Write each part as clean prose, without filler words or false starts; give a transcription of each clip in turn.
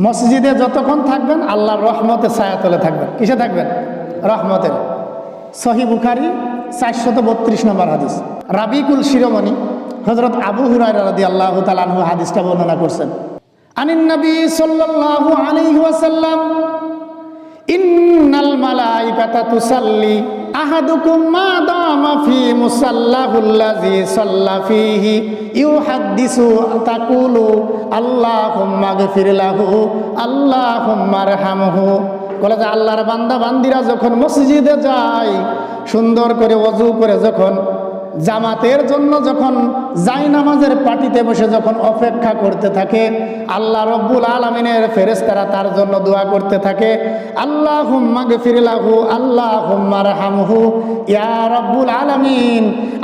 মসজিদে যতক্ষণ থাকবেন আল্লাহর রহমতের ছায়াতলে থাকবেন। কিসে থাকবেন? রহমতের। সহিহ বুখারী 432 নম্বর হাদিস। রাবিকুল শিরোমণি হযরত আবু হুরায়রা রাদিয়াল্লাহু তাআলা আনহু হাদিসটা বর্ণনা করছেন। আনিন নবী সাল্লাল্লাহু আলাইহি ওয়াসাল্লাম ইন্নাল মালাইকাতা তুসাল্লি আহাদুকুম মা দামা ফি মুসাল্লাহুল্লাযী সাল্লা ফীহি ইউহাদ্দিসু তাকুলু আল্লাহুম্মা গফির লাহু আল্লাহুম্মা আরহামহু। বলে যে আল্লাহর বান্দা বান্দিরা যখন মসজিদে যায়, সুন্দর করে ওযু করে যখন জামাতের জন্য যখন জায়নামাজের পাটিতে বসে যখন অপেক্ষা করতে থাকে, আল্লাহ রব্বুল আলামিনের ফেরেশতারা তার জন্য দোয়া করতে থাকে, আল্লাহুম্মা গফির লাহু আল্লাহুম্মা আরহামহু। ইয়া রব্বুল আলামিন,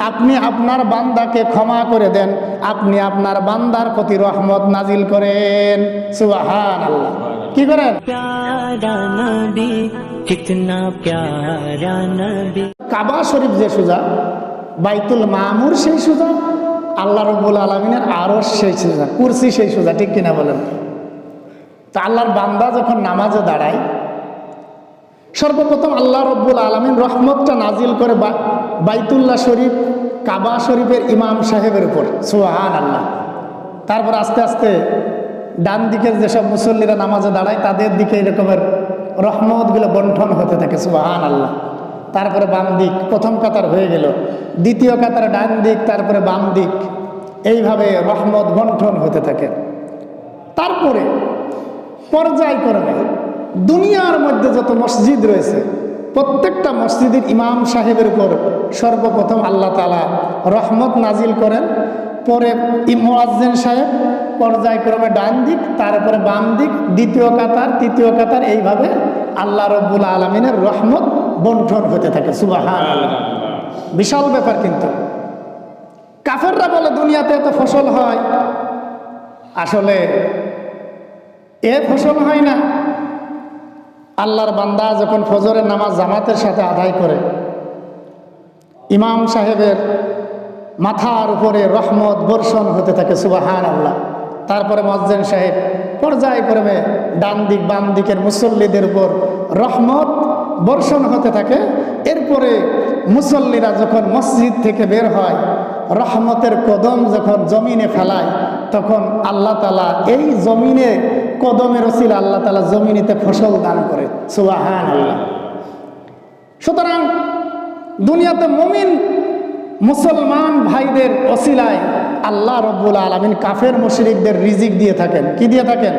আপনি আপনার বান্দাকে ক্ষমা করে দেন, আপনি আপনার বান্দার প্রতি রহমত নাজিল করেন। সুবহানাল্লাহ। কি করেন? प्यारा नबी कितना प्यारा नबी। কাবা শরীফ যে সোজা, বাইতুল মামুর সেই সোজা, আল্লাহ রব্বুল আলামিনের আরশ সেই সোজা, কুরসি সেই সোজা, ঠিক কিনা বলেন? তা আল্লাহর বান্দা যখন নামাজে দাঁড়ায়, সর্বপ্রথম আল্লাহ রব্বুল আলামিন রহমতটা নাজিল করে বাইতুল্লাহ শরীফ, কাবা শরীফের ইমাম সাহেবের উপর। সুবহানাল্লাহ। তারপর আস্তে আস্তে ডান দিকের যেসব মুসল্লিরা নামাজে দাঁড়ায় তাদের দিকে এরকমের রহমতগুলো বন্টন হতে থাকে। সুবহানাল্লাহ। তারপরে বাম দিক, প্রথম কাতার হয়ে গেল, দ্বিতীয় কাতার ডান দিক, তারপরে বাম দিক, এইভাবে রহমত বন্টন হতে থাকে। তারপরে পর্যায়ক্রমে দুনিয়ার মধ্যে যত মসজিদ রয়েছে প্রত্যেকটা মসজিদের ইমাম সাহেবের উপর সর্বপ্রথম আল্লাহ তাআলা রহমত নাজিল করেন। পরে মুয়াজ্জিন সাহেব, পর্যায়ক্রমে ডান দিক, তারপরে বাম দিক, দ্বিতীয় কাতার, তৃতীয় কাতার, এইভাবে আল্লাহ রব্বুল আলামিনের রহমত বন্টন হতে থাকে। সুবহানাল্লাহ। বিশাল ব্যাপার। কিন্তু কাফেররা বলে দুনিয়াতে এত ফসল হয়, আসলে এ ফসল হয় না। আল্লাহর বান্দা যখন ফজরের নামাজ জামাতের সাথে আদায় করে, ইমাম সাহেবের মাথার উপরে রহমত বর্ষণ হতে থাকে। সুবহানাল্লাহ। তারপরে মুয়াজ্জিন সাহেব পর্যায়ক্রমে ডান দিক বাম দিকের মুসল্লিদের উপর রহমত বর্ষণ হতে থাকে। এরপরে মুসল্লিরা যখন মসজিদ থেকে বের হয়, রহমতের কদম যখন জমিনে ফেলায়, তখন আল্লাহ তাআলা এই জমিনে কদমের ওসিলা আল্লাহ তাআলা জমিনেতে ফসল দান করে। সুবহানাল্লাহ। সুতরাং দুনিয়াতে মুমিন মুসলমান ভাইদের ওসিলায় আল্লাহ রব্বুল আলামিন কাফের মুশরিকদের রিজিক দিয়ে থাকেন। কি দিয়ে থাকেন?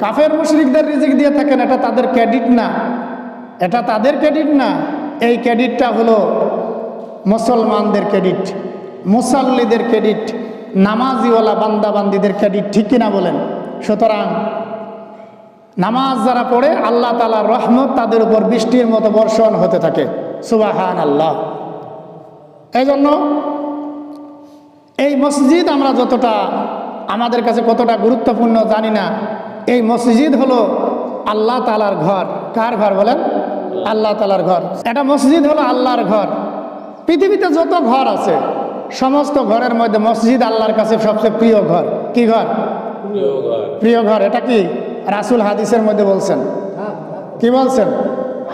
কাফের মুশরিকদের রিজিক দিয়ে থাকেন। এটা তাদের ক্রেডিট না, এটা তাদের ক্রেডিট না। এই ক্রেডিটটা হলো মুসলমানদের ক্রেডিট, মুসাল্লিদের ক্রেডিট, নামাজিওয়ালা বান্দাবান্দিদের ক্রেডিট। ঠিক কিনা বলেন? সুতরাং নামাজ যারা পড়ে আল্লাহ তাআলার রহমত তাদের উপর বৃষ্টির মতো বর্ষণ হতে থাকে। সুবহানাল্লাহ। এই জন্য এই মসজিদ আমরা যতটা আমাদের কাছে কতটা গুরুত্বপূর্ণ জানি না। এই মসজিদ হলো আল্লাহ তাআলার ঘর। কার ঘর বলেন? আল্লাহ তাআলার ঘর। এটা মসজিদ হলো আল্লাহর ঘর। পৃথিবীতে যত ঘর আছে সমস্ত ঘরের মধ্যে মসজিদ আল্লাহর কাছে সবচেয়ে প্রিয় ঘর। কি ঘর? প্রিয় ঘর। এটা কি রাসূল হাদিসের মধ্যে বলছেন? কি বলছেন?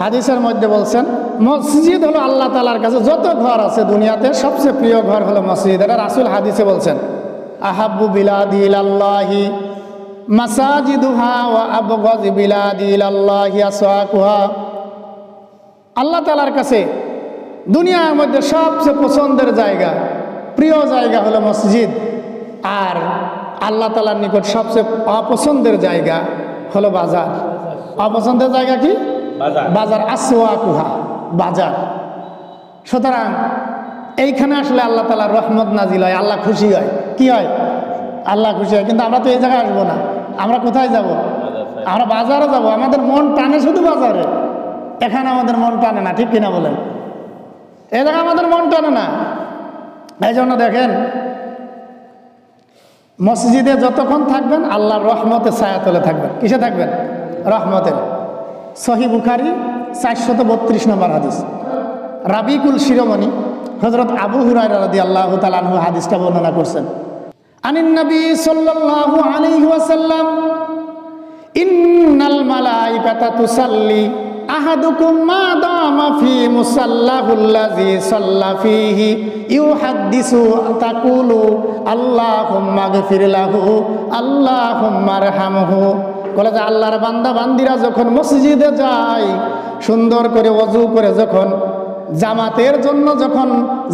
হাদিসের মধ্যে বলছেন মসজিদ হলো আল্লাহ তাআলার কাছে যত ঘর আছে দুনিয়াতে সবচেয়ে প্রিয় ঘর হলো মসজিদ। এটা রাসূল হাদিসে বলছেন, আহাব্বু বিলাদি ইলাল্লাহি মাসাজিদুহা ওয়া আবগাযু বিলাদি ইলাল্লাহি আসওয়াকুহা। আল্লাহ তাআলার কাছে দুনিয়ার মধ্যে সবচেয়ে পছন্দের জায়গা, প্রিয় জায়গা হলো মসজিদ। আর আল্লাহ তাআলার নিকট সবচেয়ে অপছন্দের জায়গা হলো বাজার। অপছন্দের জায়গা কি? বাজার। আসওয়াকুহা, বাজার। সুতরাং এইখানে আসলে আল্লাহ তাআলার রহমত নাজিল হয়, আল্লাহ খুশি হয়। কি হয়? আল্লাহ খুশি হয়। কিন্তু আমরা তো এই জায়গায় আসবো না। আমরা কোথায় যাব? আমরা বাজারে যাব। আমাদের মন টানে শুধু বাজারে, এখানে আমাদের মন টানে না। ঠিক কিনা বলেন? এই জায়গায় আমাদের মন টানে না। এই জন্য দেখেন মসজিদে যতক্ষণ থাকবেন আল্লাহর রহমতের ছায়াতলে থাকবেন। কিসে থাকবেন? রহমতের। সহিহ বুখারী 432 নম্বর হাদিস। রাবিকুল শিরোমণি হযরত আবু হুরায়রা রাদিয়াল্লাহু তাআলা আনহু হাদিসটা বর্ণনা করছেন। আনিন নবী সাল্লাল্লাহু আলাইহি ওয়াসাল্লাম মালাইকাতা তুসাল্লি আহাদুকুম মা দামা ফি মুসাল্লাহুল্লাযী সাল্লা ফীহি ইউহাদ্দিসু তাকুলু আল্লাহুম্মা গফির লাহু আল্লাহুম্মা আরহামহু। বলে যে আল্লাহর বান্দা বান্দিরা যখন মসজিদে যায়, সুন্দর করে ওযু করে যখন জামাতের জন্য যখন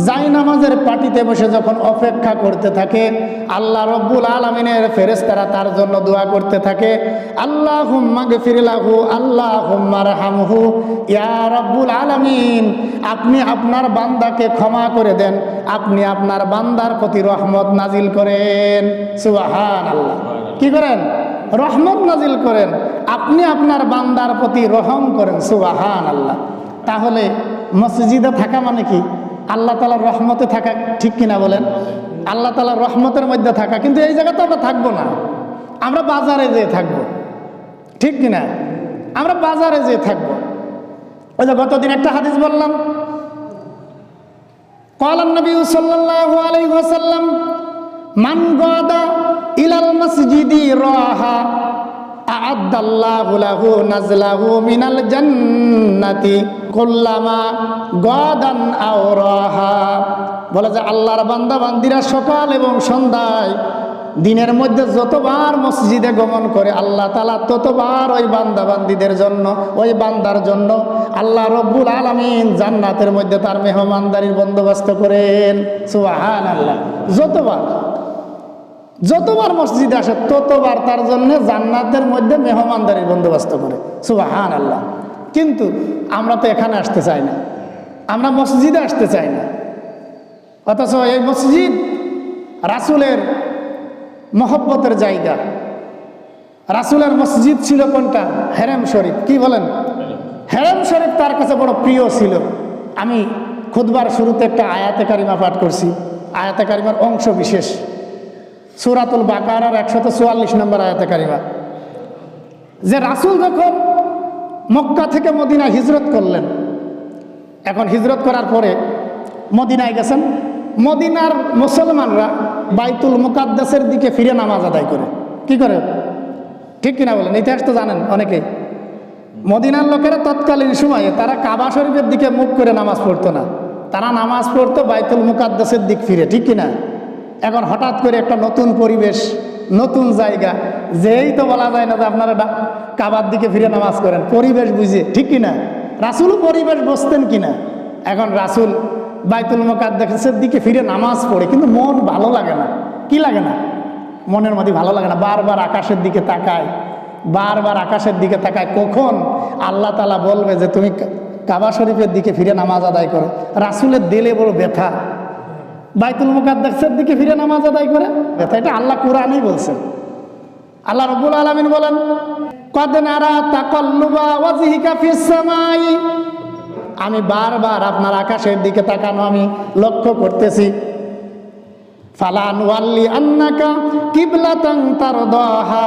জায়নামাজের পাটিতে বসে যখন অপেক্ষা করতে থাকে, আল্লাহ রব্বুল আলামিনের ফেরেশতারা তার জন্য দোয়া করতে থাকে, আল্লাহুম্মা গফির লাহু আল্লাহুম্মা আরহামহু, ইয়া রব্বুল আলামিন আপনি আপনার বান্দাকে ক্ষমা করে দেন, আপনি আপনার বান্দার প্রতি রহমত নাজিল করেন। সুবহানাল্লাহ। কি করেন? রহমত নাজিল করেন, আপনি আপনার বান্দার প্রতি রহম করেন। সুবহানাল্লাহ। তাহলে মসজিদে থাকা মানে কি? আল্লাহ তাআলার রহমতে থাকা, ঠিক কিনা বলেন? আল্লাহ তাআলার রহমতের মধ্যে থাকা। কিন্তু এই জায়গাতে আমরা থাকবো না, আমরা বাজারে যেয়ে থাকবো, ঠিক কিনা? আমরা বাজারে যেয়ে থাকবো। ওই যে গতদিন একটা হাদিস বললাম, ক্বালান নবী সাল্লাল্লাহু আলাইহি ওয়াসাল্লাম মান গাদা ইলাল মসজিদি রাহা আ'আদ্দাল্লাহু লাহু নাজলাহু মিনাল জান্নাতি কুল্লামা গাদান আও রাহা। বলে যে আল্লাহর বান্দা বান্দিরা সকাল এবং সন্ধ্যায় দিনের মধ্যে যতবার মসজিদে গমন করে, আল্লাহ তাআলা ততবার ওই বান্দা বান্দিদের জন্য, ওই বান্দার জন্য আল্লাহ রব্বুল আলামিন জান্নাতের মধ্যে তার মেহমানদারির বন্দোবস্ত করেন। সুবহানাল্লাহ। যতবার মসজিদে আসে ততবার তার জন্য জান্নাতের মধ্যে মেহমানদারির বন্দোবস্ত করে। সুবহানাল্লাহ। কিন্তু আমরা তো এখানে আসতে চাই না, আমরা মসজিদে আসতে চাই না। অথচ এই মসজিদ রাসূলের মহব্বতের জায়গা। রাসূলের মসজিদ ছিল কোনটা? হেরেম শরীফ। কি বলেন? হেরেম শরীফ তার কাছে বড় প্রিয় ছিল। আমি খুতবার শুরুতে একটা আয়াতে কারিমা পাঠ করছি, আয়াতে কারিমার অংশ বিশেষ, সূরাতুল বাকারার 144 নম্বর আয়াতে কারিমা, যে রাসূল যখন মক্কা থেকে মদিনা হিজরত করলেন, এখন হিজরত করার পরে মদিনায় গেছেন, মদিনার মুসলমানরা বাইতুল মুকাদ্দাসের দিকে ফিরে নামাজ আদায় করে। কি করে? ঠিক কিনা বলেন? ইতিহাস তো জানেন অনেকেই। মদিনার লোকেরা তৎকালীন সময়ে তারা কাবা শরীফের দিকে মুখ করে নামাজ পড়তো না, তারা নামাজ পড়তো বাইতুল মুকাদ্দাসের দিক ফিরে। ঠিক কিনা? এখন হঠাৎ করে একটা নতুন পরিবেশ, নতুন জায়গা, যেই তো বলা যায় না যে আপনারা কাবার দিকে ফিরে নামাজ করেন, পরিবেশ বুঝে। ঠিক কিনা? রাসূলও পরিবেশ বুঝতেন কিনা? এখন রাসূল বাইতুল মুকাদ্দাসের দিকে ফিরে নামাজ পড়ে, কিন্তু মন ভালো লাগে না। কি লাগে না? মনের মধ্যে ভালো লাগে না। বারবার আকাশের দিকে তাকায়, বারবার আকাশের দিকে তাকায়, কখন আল্লাহ তাআলা বলবে যে তুমি কাবা শরীফের দিকে ফিরে নামাজ আদায় করো। রাসূলের দিলে বড় ব্যথা, বাইতুল মুকাদ্দাসের দিকে ফিরে নামাজ আদায় করে ব্যথা। এটা আল্লাহ কোরআনেই বলছেন। আল্লাহ রাব্বুল আলামিন বলেন, ক্বাদ নারা তাকাল্লুবা ওয়াজহিকা ফিস সামাই, আমি বারবার আপনার আকাশের দিকে তাকানো আমি লক্ষ্য করতেছি। ফালান ওয়াল্লি আন্নাকা কিবলাতান তারদাহা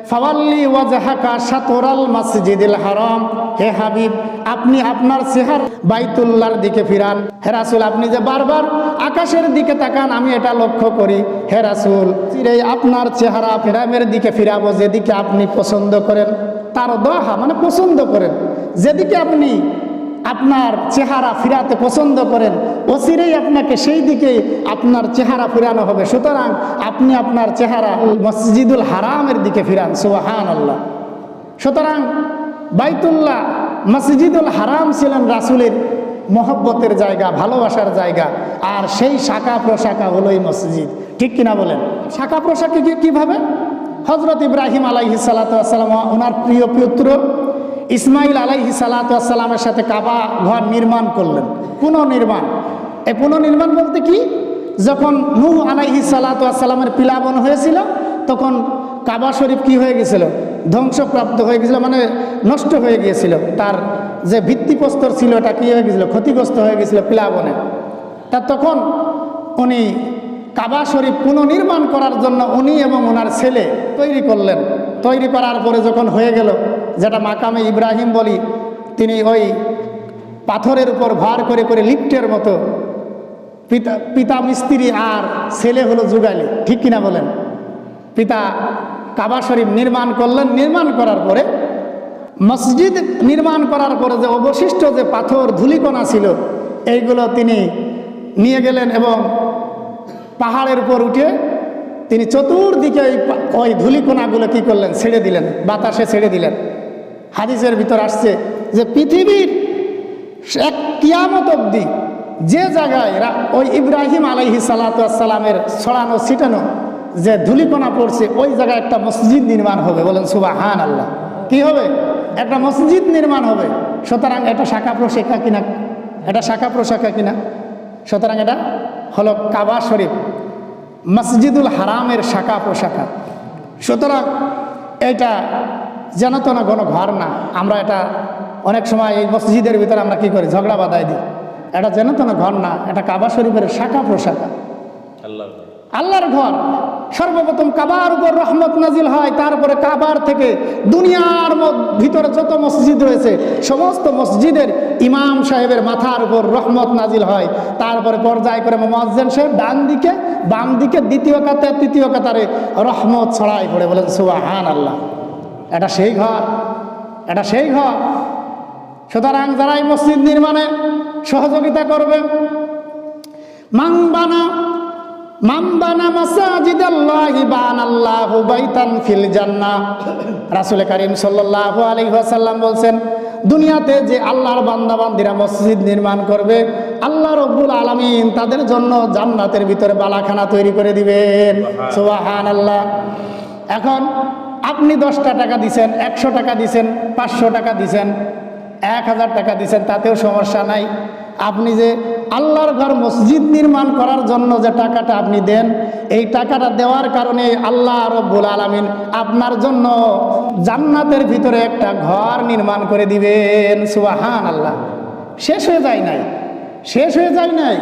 ফাওয়াল্লি ওয়াজহাকা শাতরাল মাসজিদিল হারাম। হে হাবিব, আপনি আপনার চেহারা বাইতুল্লাহর দিকে ফিরান। হে রাসূল, আপনি যে বারবার আকাশের দিকে তাকান আমি এটা লক্ষ্য করি। হে রাসূল, চিরে আপনার চেহারা ফেরামের দিকে ফিরাবো যেদিকে আপনি পছন্দ করেন। তারদাহা মানে পছন্দ করেন, যেদিকে আপনি আপনার চেহারা ফিরাতে পছন্দ করেন, অচিরেই আপনাকে সেই দিকে আপনার চেহারা ফিরানো হবে। সুতরাং আপনি আপনার চেহারা মসজিদুল হারামের দিকে ফিরান। সুবহানাল্লাহ। সুতরাং বাইতুল্লাহ, মসজিদুল হারাম ছিলেন রাসূলের মহব্বতের জায়গা, ভালোবাসার জায়গা। আর সেই শাখা প্রশাখা হলো এই মসজিদ। ঠিক কিনা বলেন? শাখা প্রশাখা কিভাবে? হযরত ইব্রাহিম আলাইহিস সালাতু ওয়াস সালাম ওনার প্রিয় পুত্র ইসমাইল আলাইহিস সালাতু ওয়াস সালামের সাথে কাবা ঘর নির্মাণ করলেন, পুনর্নির্মাণ। এই পুনর্নির্মাণ বলতে কি? যখন নূহ আলাইহিস সালাতু ওয়াস সালামের প্লাবন হয়েছিল, তখন কাবা শরীফ কি হয়ে গেছিল? ধ্বংসপ্রাপ্ত হয়ে গেছিল, মানে নষ্ট হয়ে গিয়েছিল। তার যে ভিত্তিপ্রস্তর ছিল এটা কি হয়ে গেছিল? ক্ষতিগ্রস্ত হয়ে গেছিল প্লাবনে। তা তখন উনি কাবা শরীফ পুনর্নির্মাণ করার জন্য উনি এবং ওনার ছেলে তৈরি করলেন। তৈরি করার পরে যখন হয়ে গেল, যেটা মাকামে ইব্রাহিম বলি, তিনি ওই পাথরের উপর ভার করে করে লিফটের মতো পিতা মিস্ত্রি আর ছেলে হলো যুগালি। ঠিক কিনা বলেন? পিতা কাবা শরীফ নির্মাণ করলেন। নির্মাণ করার পরে মসজিদ নির্মাণ করার পরে যে অবশিষ্ট যে পাথর ধূলিকণা ছিল এইগুলো তিনি নিয়ে গেলেন এবং পাহাড়ের উপর উঠে তিনি চতুর্দিকে ওই ধূলিকণাগুলো কী করলেন, ছেড়ে দিলেন, বাতাসে ছেড়ে দিলেন। হাদিসের ভিতর আসছে যে পৃথিবীর এক কিয়ামত অবধি যে জায়গায় ওই ইব্রাহিম আলাইহিস সালাতু ওয়াস সালামের ছড়ানো ছিটানো যে ধূলিকণা পড়ছে ওই জায়গায় একটা মসজিদ নির্মাণ হবে। বলেন সুবহানাল্লাহ। কি হবে? একটা মসজিদ নির্মাণ হবে। সুতরাং এটা শাখা প্রশাখা কিনা? এটা শাখা প্রশাখা কিনা? সুতরাং এটা হলো কাবা শরীফ, মসজিদুল হারামের শাখা প্রশাখা। সুতরাং এটা যেন তো না কোনো ঘর না। আমরা এটা অনেক সময় এই মসজিদের ভিতরে আমরা কি করি, ঝগড়া বাঁধাই দিই। এটা যেন তো না ঘর না, এটা কাবা শরীফের শাখা প্রশাখা, আল্লাহর ঘর। সর্বপ্রথম কাবার উপর রহমত নাজিল হয়, তারপরে কাবার থেকে দুনিয়ার ভিতরে যত মসজিদ রয়েছে সমস্ত মসজিদের ইমাম সাহেবের মাথার উপর রহমত নাজিল হয়। তারপরে পর্যায় করে মুয়াজ্জিন সাহেব ডান দিকে বাম দিকে দ্বিতীয় কাতারে তৃতীয় কাতারে রহমত ছড়াই পড়ে। বলেন সুবহানাল্লাহ। এটা সেই ঘর, এটা সেই ঘর। সুতরাং যারা এই মসজিদ নির্মাণে সহযোগিতা করবে, মাম্বানা মাসাজিদাল্লাহি বানাল্লাহু বাইতান ফিল জান্নাহ। রাসূল কারীম সাল্লাল্লাহু আলাইহি ওয়াসাল্লাম বলছেন, দুনিয়াতে যে আল্লাহর বান্দাবান্দিরা মসজিদ নির্মাণ করবে আল্লাহ রাব্বুল আলামিন তাদের জন্য জান্নাতের ভিতরে বালাখানা তৈরি করে দিবেন। সুবহানাল্লাহ। এখন আপনি 10টা টাকা দিছেন, 100 টাকা দিছেন, 500 টাকা দিছেন, 1000 টাকা দিছেন, তাতেও সমস্যা নাই। আপনি যে আল্লাহর ঘর মসজিদ নির্মাণ করার জন্য যে টাকাটা আপনি দেন, এই টাকাটা দেওয়ার কারণে আল্লাহ রাব্বুল আলামিন আপনার জন্য জান্নাতের ভিতরে একটা ঘর নির্মাণ করে দিবেন। সুবহানাল্লাহ। শেষ হয়ে যায় নাই, শেষ হয়ে যায় নাই,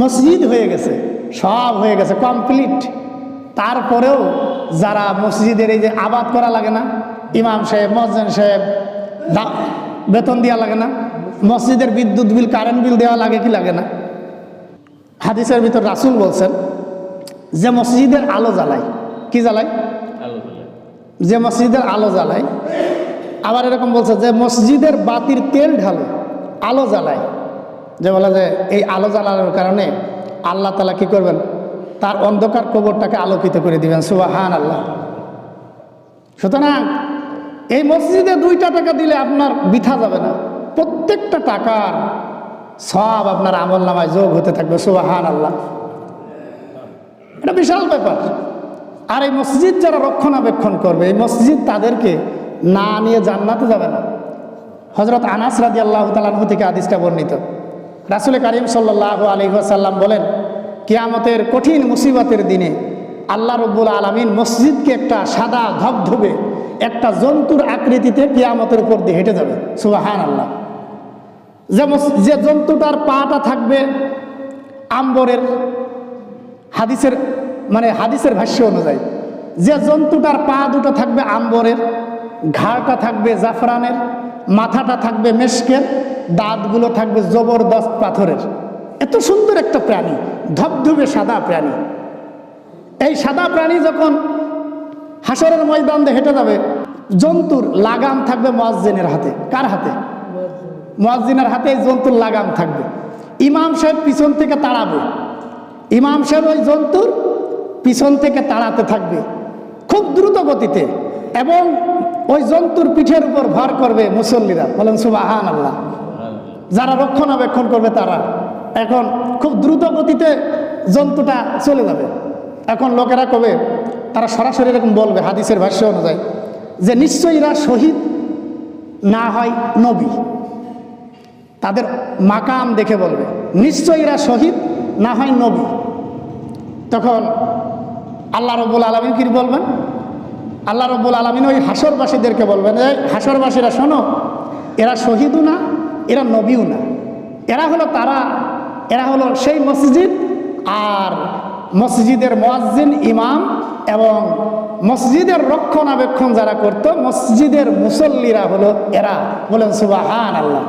মসজিদ হয়ে গেছে, সব হয়ে গেছে, কমপ্লিট। তারপরেও যারা মসজিদের এই যে আবাদ করা লাগে না, ইমাম সাহেব মুয়াজ্জিন সাহেব বেতন দেওয়া লাগে না, মসজিদের বিদ্যুৎ বিল কারেন্ট বিল দেওয়া লাগে কি লাগে না? হাদিসের ভিতর রাসূল বলছেন যে মসজিদের আলো জ্বালায়, কি জ্বালায়? যে মসজিদের আলো জ্বালায়। আবার এরকম বলছে যে মসজিদের বাতির তেল ঢালে, আলো জ্বালায়। যে বলে যে এই আলো জ্বালানোর কারণে আল্লাহ তাআলা কি করবেন, তার অন্ধকার কবরটাকে আলোকিত করে দিবেন। সুবহানাল্লাহ। সুতরাং এই মসজিদে 2টা টাকা দিলে আপনার বৃথা যাবে না, প্রত্যেকটা টাকার সব আপনার আমলনামায় যোগ হতে থাকবে। সুবহানাল্লাহ। এটা বিশাল ব্যাপার। আর এই মসজিদ যারা রক্ষণাবেক্ষণ করবে, এই মসজিদ তাদেরকে না নিয়ে জান্নাতে যাবে না। হযরত আনাস রাদিয়াল্লাহু তাআলা আনহু থেকে হাদিসটা বর্ণিত। রাসূল কারীম সাল্লাল্লাহু আলাইহি ওয়াসাল্লাম বলেন, কিয়ামতের কঠিন মুসিবতের দিনে আল্লাহ রাব্বুল আলামিন মসজিদকে একটা সাদা ধবধবে একটা জন্তুর আকৃতিতে কিয়ামতের উপর দিয়ে হেঁটে যাবে। সুবহানাল্লাহ। যে জন্তুটার পাটা থাকবে আম্বরের, হাদিসের ভাষ্য অনুযায়ী যে জন্তুটার পা দুটো থাকবে আম্বরের, ঘাড়টা থাকবে জাফরানের, মাথাটা থাকবে মেশকের, দাঁতগুলো থাকবে জবরদস্ত পাথরের। এত সুন্দর একটা প্রাণী, ধবধবে সাদা প্রাণী। এই সাদা প্রাণী যখন হাসরের ময়দান দিয়ে হেঁটে যাবে, জন্তুর লাগাম থাকবে মুয়াজ্জিনের হাতে। কার হাতে? মুয়াজ্জিনের হাতে এই জন্তুর লাগাম থাকবে। ইমাম সাহেব পিছন থেকে তাড়াবে, ইমাম সাহেব ওই জন্তুর পিছন থেকে তাড়াতে থাকবে খুব দ্রুত গতিতে, এবং ওই জন্তুর পিঠের উপর ভর করবে মুসল্লিরা। বলেন সুবহানাল্লাহ। যারা রক্ষণাবেক্ষণ করবে তারা। এখন খুব দ্রুত গতিতে জন্তুটা চলে যাবে। এখন লোকেরা কবে, তারা সরাসরি এরকম বলবে হাদিসের ভাষ্য অনুযায়ী যে নিশ্চয়ই এরা শহীদ না হয় নবী। তাদের মাকাম দেখে বলবে নিশ্চয়ই এরা শহীদ না হয় নবী। তখন আল্লাহ রাব্বুল আলামিন কি বলবেন? আল্লাহ রাব্বুল আলামিন ওই হাসরবাসীদেরকে বলবেন, যে হাসরবাসীরা শোনো, এরা শহীদও না, এরা নবীও না, এরা হলো সেই মসজিদ আর মসজিদের মুয়াজ্জিন ইমাম এবং মসজিদের রক্ষণাবেক্ষণ যারা করত, মসজিদের মুসল্লিরা হলো এরা। বলেন সুবহানাল্লাহ।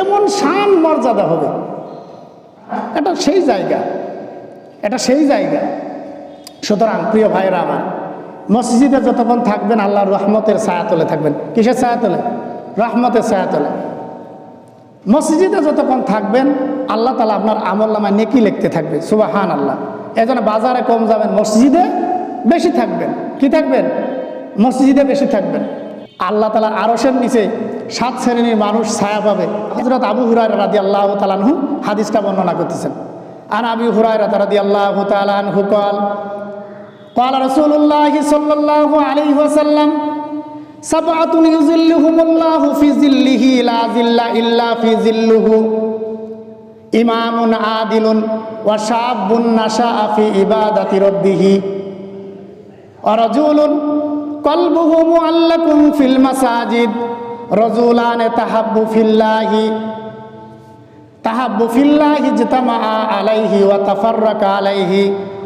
এমন শান মর্যাদা হবে, এটা সেই জায়গা, এটা সেই জায়গা। সুতরাং প্রিয় ভাইরা আমার, মসজিদে যতক্ষণ থাকবেন আল্লাহর রহমতের ছায়াতলে থাকবেন। কিসের ছায়াতলে? রহমতের ছায়াতলে। মসজিদে যতক্ষণ থাকবেন আল্লাহ তাআলা আপনার আমলনামায় নেকি লিখতে থাকবে। সুবহানাল্লাহ। এজন্য বাজারে কম যাবেন, মসজিদে বেশি থাকবেন। কি থাকবেন? মসজিদে বেশি থাকবেন। আল্লাহ তাআলা আরশের নিচে 7 শ্রেণীর মানুষ ছায়া পাবে। হযরত আবু হুরায়রা রাদিয়াল্লাহু তাআলা আনহু হাদিসটা বর্ণনা করতেছেন। আন আবি হুরায়রা রাদিয়াল্লাহু তাআলা আনহু قال قال رسول الله صلى الله عليه وسلم سبعة يظلهم الله في ظله لا ظل إلا في ظله إمام عادل وشاب نشأ في عبادة ربه ورجل قلبه معلق في المساجد رجلان تحبوا في الله اجتمعا عليه وتفرقا عليه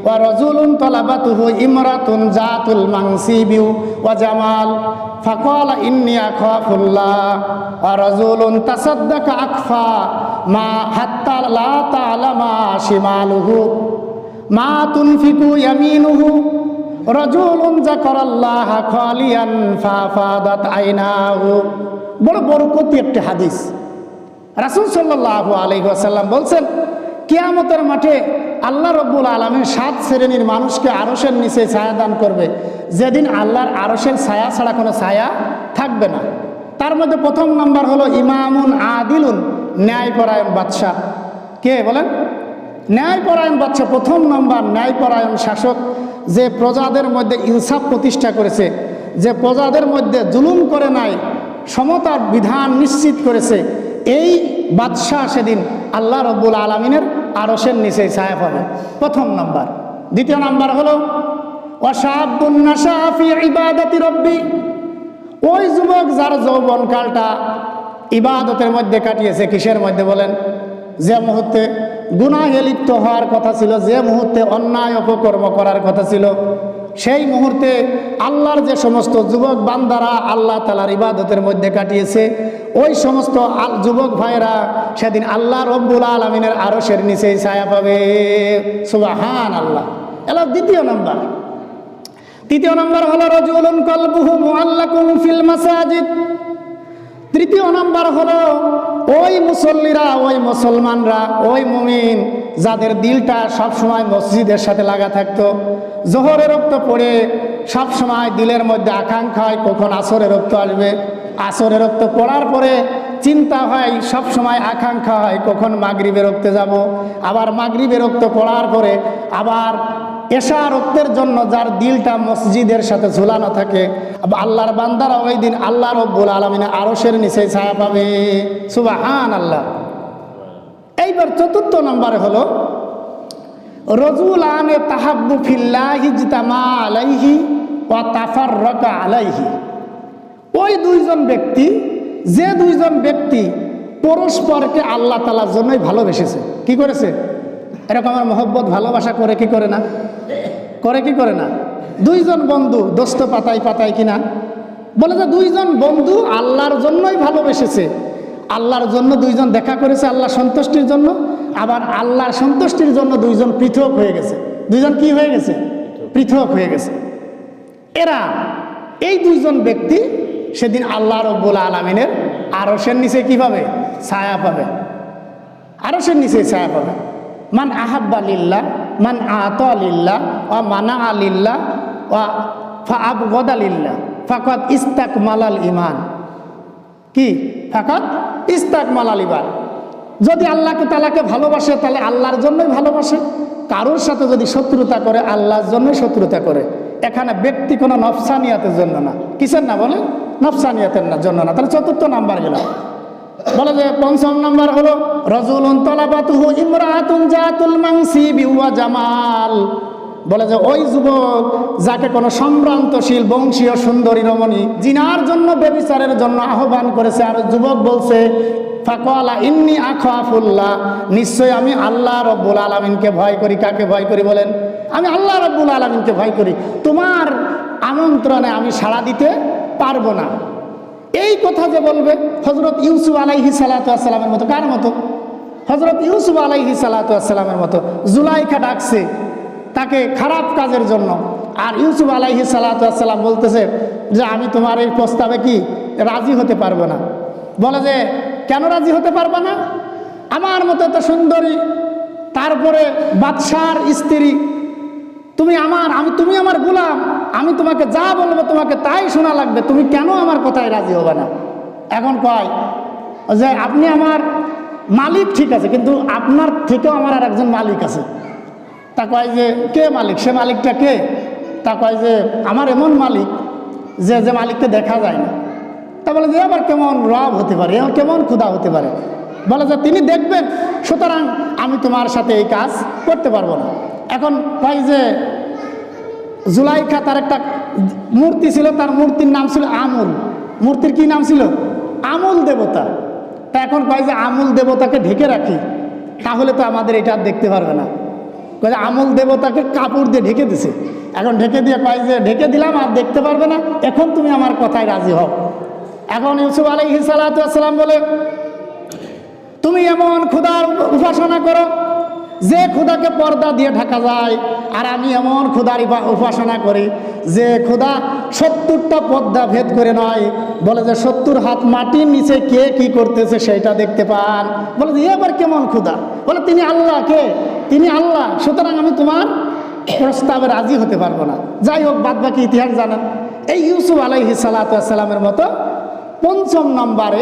ورجل طلبته امرأة ذات المنصب وجمال فقال إني أخاف الله ورجل تصدق أخفى ما حتى لا تعلم شماله ما تنفق يمينه رجل ذكر الله خاليا ففاضت عيناه। বড় বরকতি একটি হাদিস। রাসূল সাল্লাল্লাহু আলাইহি ওয়াসাল্লাম বলছেন, কিয়ামতের মাঠে আল্লাহ রব্বুল আলামিন 7 শ্রেণীর মানুষকে আরশের নিচে ছায়া দান করবে, যেদিন আল্লাহর আরশের ছায়া ছাড়া কোনো ছায়া থাকবে না। তার মধ্যে প্রথম নাম্বার হলো ইমামুন আদিলুন, ন্যায়পরায়ণ বাদশা। কে বলেন? ন্যায়পরায়ণ বাদশা। প্রথম নাম্বার ন্যায়পরায়ণ শাসক, যে প্রজাদের মধ্যে ইনসাফ প্রতিষ্ঠা করেছে, যে প্রজাদের মধ্যে জুলুম করে নাই, সমতার বিধান নিশ্চিত করেছে। এই বাদশাহ সেদিন আল্লাহ রব্বুল আলামিনের আরশের নিচে ছায়া পাবে, প্রথম নাম্বার। দ্বিতীয় নাম্বার হলো ওয়াশাবুন নাশা ফি ইবাদাতি রব্বি, ওই যুবক যার যৌবনকালটা ইবাদতের মধ্যে কাটিয়েছে। কিসের মধ্যে বলেন? যে মুহূর্তে গুনাহে লিপ্ত হওয়ার কথা ছিল, যে মুহূর্তে অন্যায় অপকর্ম করার কথা ছিল, সেই মুহূর্তে আল্লাহর যে সমস্ত যুবক বান্দারা আল্লাহ তাআলার ইবাদতের মধ্যে কাটিয়েছে, ওই সমস্ত যুবক ভাইরা সেদিন আল্লাহ রব্বুল আলামিনের আরশের নিচেই ছায়া পাবে। সুবহানাল্লাহ। এলা দ্বিতীয় নাম্বার। তৃতীয় নাম্বার হলো রাজুলুন কলবুহু মুআল্লাকুন ফিল মাসাজিদ। তৃতীয় নাম্বার হলো ওই মুসল্লিরা, ওই মুসলমানরা, ওই মুমিন যাদের দিলটা সবসময় মসজিদের সাথে লাগা থাকতো। জোহরের রক্ত পড়ে সবসময় দিলের মধ্যে আকাঙ্ক্ষা হয় কখন আসরের রক্ত আসবে, আসরের রক্ত পড়ার পরে চিন্তা হয়, সবসময় আকাঙ্ক্ষা হয় কখন মাগরিবের রক্তে যাব, আবার মাগরিবের রক্ত পড়ার পরে আবার এশা রক্তের জন্য যার দিলটা মসজিদের সাথে ঝুলানো থাকে, আল্লাহর বান্দারা ওই দিন আল্লাহ রব্বুল আলামিনের আরশের নিচে ছায়া পাবে। সুবহানাল্লাহ। এইবার চতুর্থ নম্বরে হলো রাজুলানে তাহাব্বু ফিল্লাহি ইজতামা আলাইহি ওয়া তাফাররাকা আলাইহি। ওই দুইজন ব্যক্তি, যে দুইজন ব্যক্তি পরস্পরকে আল্লাহ তাআলার জন্যই ভালোবেসেছে। কি করেছে? এরকম আমার মহব্বত ভালোবাসা করে কি করে না? করে কি করে না? দুইজন বন্ধু দোস্ত পাতায় পাতায় কিনা বলে যে দুইজন বন্ধু আল্লাহর জন্যই ভালোবেসেছে। আল্লাহর জন্য দুইজন দেখা করেছে, আল্লাহ সন্তুষ্টির জন্য, আবার আল্লাহর সন্তুষ্টির জন্য দুইজন পৃথক হয়ে গেছে। দুইজন কি হয়ে গেছে? পৃথক হয়ে গেছে। এরা এই দুইজন ব্যক্তি সেদিন আল্লাহ রব্বুল আলামিনের আরশের নিচে কি পাবে? ছায়া পাবে। আরশের নিচে ছায়া পাবে। মান আহাব্বা লিল্লাহ, মান আতা লিল্লাহ, ওয়া মানা লিল্লাহ, ওয়া ফাআবগাদা লিল্লাহ ফাকাদ ইস্তাকমালাল ঈমান। কি? ফাকাদ ইস্তাকমালাল ঈমান। যদি আল্লাহকে তাআলাকে ভালোবাসে তাহলে আল্লাহর জন্যই ভালোবাসে। কারোর সাথে যদি শত্রুতা করে আল্লাহর জন্যই শত্রুতা করে। এখানে ব্যক্তি কোনো নফসানিয়াতের জন্য না। কিসের না বলে? নফসানিয়াতের না জন্য না। তাহলে চতুর্থ নাম্বার গেল। বলে যে পঞ্চম নাম্বার হলো রাজুলুন তালাবাতুহু ইমরাআতুন জাতুল মানসিবি ওয়া জামাল। বলে যে ওই যুবক যাকে কোনো সম্ভ্রান্তশীল বংশীয় সুন্দরী রমণী জিনার জন্য, ব্যভিচারের জন্য আহ্বান করেছে, আর যুবক বলছে ফাকালা ইন্নী আখাফুল্লাহ, নিশ্চয় আমি আল্লাহ রব্বুল আলামিনকে ভয় করি। কাকে ভয় করি বলেন? আমি আল্লাহ রব্বুল আলামিনকে ভয় করি। তোমার আমন্ত্রণে আমি সাড়া দিতে পারবো না। এই কথা যে বলবে হযরত ইউসুফ আলাইহিস সালাতু ওয়াস সালামের মতো। কার মতো? হযরত ইউসুফ আলাইহিস সালাতু ওয়াস সালামের মতো। জুলাইখা ডাকছে তাকে খারাপ কাজের জন্য, আর ইউসুফ আলাইহিস সালাতু ওয়াস সালাম বলতেছে যে আমি তোমার এই প্রস্তাবে কি রাজি হতে পারবো না। বলে যে কেন রাজি হতে পারবে না? আমার মতো এত সুন্দরী, তারপরে বাদশার স্ত্রী, তুমি আমার গোলাম, আমি তোমাকে যা বলবো তোমাকে তাই শোনা লাগবে, তুমি কেন আমার কথায় রাজি হবে না? এখন কয় যে আপনি আমার মালিক ঠিক আছে, কিন্তু আপনার থেকেও আমার আর একজন মালিক আছে। তা কয় যে কে মালিক? সে মালিকটা কে? তা কয় যে আমার এমন মালিক যে মালিককে দেখা যায় না। তা বলে যে আবার কেমন রব হতে পারে, কেমন ক্ষুধা হতে পারে? বলে যে তিনি দেখবেন, সুতরাং আমি তোমার সাথে এই কাজ করতে পারবো না। এখন কয় যে জুলাইখা তার একটা মূর্তি ছিল, তার মূর্তির নাম ছিল আমুল। মূর্তির কি নাম ছিল? আমুল দেবতা। তা এখন কয় যে আমুল দেবতাকে ঢেকে রাখি, তাহলে তো আমাদের এটা আর দেখতে পারবে না। কয় যে আমুল দেবতাকে কাপড় দিয়ে ঢেকে দিছে, এখন ঢেকে দিয়ে কয় যে ঢেকে দিলাম আর দেখতে পারবে না, এখন তুমি আমার কথায় রাজি হও। এখন ইউসুফ আলাইহিস সালাতু ওয়াস সালাম বলে তুমি এমন খোদার উপাসনা করো যে খোদাকে পর্দা দিয়ে ঢাকা যায়, আর আমি এমন খোদার উপাসনা করি যে খোদা 70টা পর্দা ভেদ করে নয়, বলে যে 70 হাত মাটির নিচে কে কি করতেছে সেটা দেখতে পান। বলে যে এবার কেমন খোদা? বলে তিনি আল্লাহ। কে? তিনি আল্লাহ। সুতরাং আমি তোমার প্রস্তাবে রাজি হতে পারবো না। যাই হোক, বাদ বাকি ইতিহাস জানেন। এই ইউসুফ আলাইহিস সালাতু ওয়াস সালামের মতো 5ম নম্বরে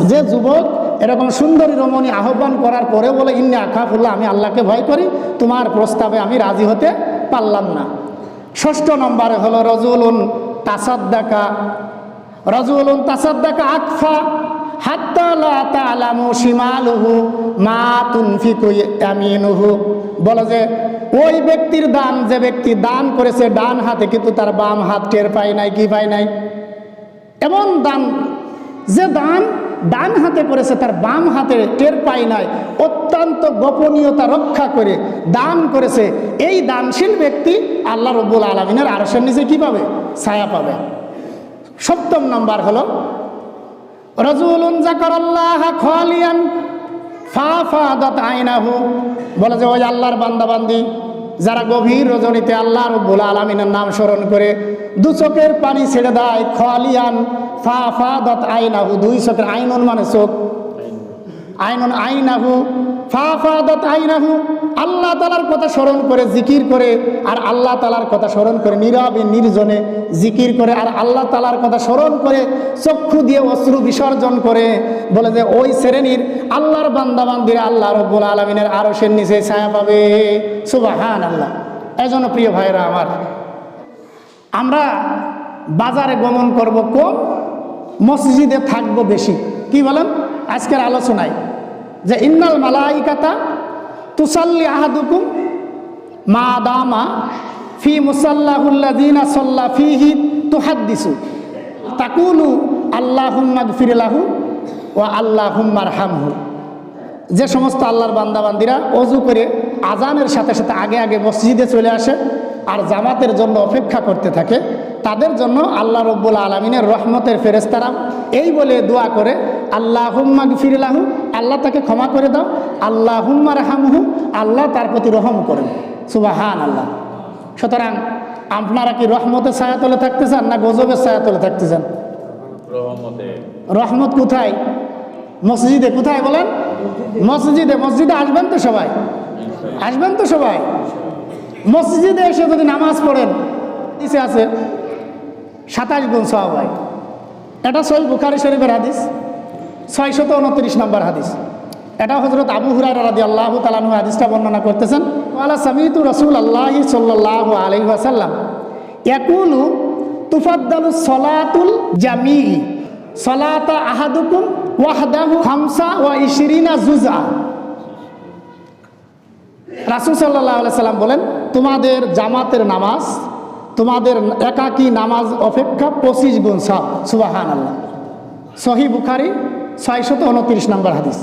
যে যুবক এরকম সুন্দরী রমণী আহ্বান করার পরে বলে ইন্নী আখাফুল্লাহ, আমি আল্লাহকে ভয় করি, তোমার প্রস্তাবে আমি রাজি হতে পারলাম না। 6ষ্ঠ নম্বরে হলো রজুলুন তাসাদ্দাকা আকফা হাত্তা লা তা'লামু শিমালুহু মা তুনফিকু ইয়ামিনুহু। বলে যে ওই ব্যক্তির দান, যে ব্যক্তি দান করেছে ডান হাতে, কিন্তু তার বাম হাত টের পায় নাই। কি পায় নাই? এমন দান, যে দান ডান হাতে করেছে তার বাম হাতে টের পায় নাই, অত্যন্ত গোপনীয়তা রক্ষা করে দান করেছে, এই দানশীল ব্যক্তি আল্লাহ রাব্বুল আলামিনের আরশের নিচে কি পাবে? ছায়া পাবে। 7ম নম্বর হলো রাজুলুন যাকারাল্লাহ খালিয়ান ফাফাদাত আইনাহু। বলে যে ওই আল্লাহর বান্দাবান্দি যারা গভীর রজনীতে আল্লাহ রাব্বুল আলামিনের নাম স্মরণ করে 2 চোখের পানি ছেড়ে দেয়, খালিয়ান ফাফাদাত আইনাহু, 2 চোখের, আইনুন মানে চোখ, আইনুন আইনাহু ফাফাদাত আইনাহু, আল্লাহ তাআলার কথা স্মরণ করে জিকির করে, আর আল্লাহ তাআলার কথা স্মরণ করে নীরবে নির্জনে জিকির করে, আর আল্লাহ তাআলার কথা স্মরণ করে চক্ষু দিয়ে অশ্রু বিসর্জন করে। বলে যে ওই শ্রেণীর আল্লাহর বান্দাবান্দিরা আল্লাহ রাব্বুল আলামিনের আরশের নিচে ছায়া পাবে। সুবহানাল্লাহ। এজন্য প্রিয় ভাইরা আমার, আমরা বাজারে গমন করব কম, মসজিদে থাকবো বেশি। কি বলেন আজকের আলোচনায়? যে ইন্নাল মালাইকাতা তুসাল্লি আহাদুকুম মা দামা ফি মুসাল্লাহুল্লাযিনা সাল্লা ফিহি তুহাদ্দিসু তাকুলু আল্লাহুম্মা গফির লাহু ওয়া আল্লাহুম্মা আরহামহু। যে সমস্ত আল্লাহর বান্দাবান্দিরা অজু করে আজানের সাথে সাথে আগে আগে মসজিদে চলে আসে আর জামাতের জন্য অপেক্ষা করতে থাকে, তাদের জন্য আল্লাহ রাব্বুল আলামিনের রহমতের ফেরেশতারা এই বলে দোয়া করে, আল্লাহুম্মা গফির লাহু, আল্লাহ তাকে ক্ষমা করে দাও, আল্লাহুম্মা আরহামহু, আল্লাহ তার প্রতি রহম করেন। সুবহানাল্লাহ। সুতরাং আপনারা কি রহমতের ছায়াতলে থাকতে চান না গজবের ছায়াতলে থাকতে চান? রহমত কোথায়? মসজিদে। কোথায় বলেন? মসজিদে। মসজিদে আসবেন তো সবাই? আসবেন তো সবাই? মসজিদে এসে যদি নামাজ পড়েন, নিচে আছে 27 গুণ সওয়াব হয়। এটা সহিহ বুখারী শরীফের হাদিস, 629 নম্বর হাদিস। এটা হযরত আবু হুরায়রা রাদিয়াল্লাহু তাআলা আনহু হাদিসটা বর্ণনা করতেছেন। ওয়ালা সামিতু রাসূলুল্লাহি সাল্লাল্লাহু আলাইহি ওয়াসাল্লাম ইয়াকুলু তুফাদ্দালু সলাতুল জামিই সলাতা আহাদুকুম ওয়াহদাহু 25 জুজআ। রাসূল সাল্লাল্লাহু আলাইহি সাল্লাম বলেন, তোমাদের জামাতের নামাজ তোমাদের একাকী নামাজ অপেক্ষা 25 গুণ সওয়াব। সুবহানাল্লাহ। সহিহ বুখারী 629 নম্বর হাদিস।